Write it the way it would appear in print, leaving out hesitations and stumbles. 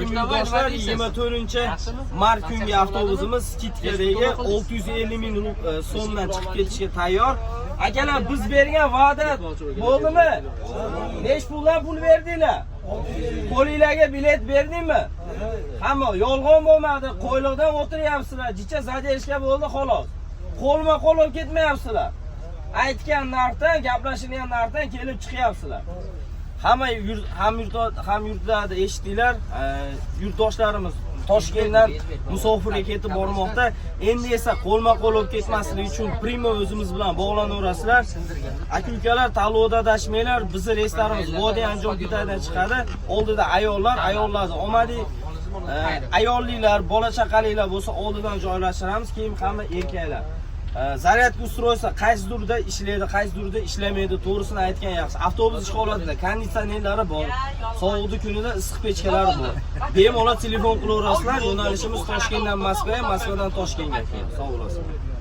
Aziz yurtdoshlar, 24-mart kungi avtobusimiz Kitkadagi 650 ming so'mdan chiqib ketishga tayyor. Akalar, biz bergan va'da bo'ldimi? Nech puldan pul berdinglar? Qo'lingizga bilet berdingmi? Hamma yolg'on bo'lmadi. Qo'yliqdan o'tiryapsizlar. Jicha zaderishga bo'ldi xolos. Qo'lma-qo'l olib ketmayapsizlar. Aytgan narxdan, gaplashilgan narxdan kelib chiqyapsizlar. Hamma ham yurtlarda eshitdinglar, yurtdoshlarimiz Toshkentdan musofirga ketib bormoqda. Endi esa qo'lma-qo'l olib ketmasligi uchun Primo o'zimiz bilan bog'lanaverasizlar. Aka-ukalar, tanlovda adashmanglar. Bizning reyslarimiz Vodiy Andijon ko'tadan chiqadi. Oldida ayollarni omadi ayolliklar, bola chaqalilar bo'lsa oldidan joylashtiramiz, keyin hamma erkaklar. Zaryadka ustroysa qaysi durda ishlaydi, qaysi durda ishlamaydi, to'g'risini aytgan yaxshi. Avtobus ish holatida konditsionerlari bor, sovuqda kunida issiq pechkalari bor. Bemalol telefon qilaverasizlar. Yo'nalishimiz Toshkentdan Moskvaga, Moskvadan Toshkentga. Sog' bo'lasizlar.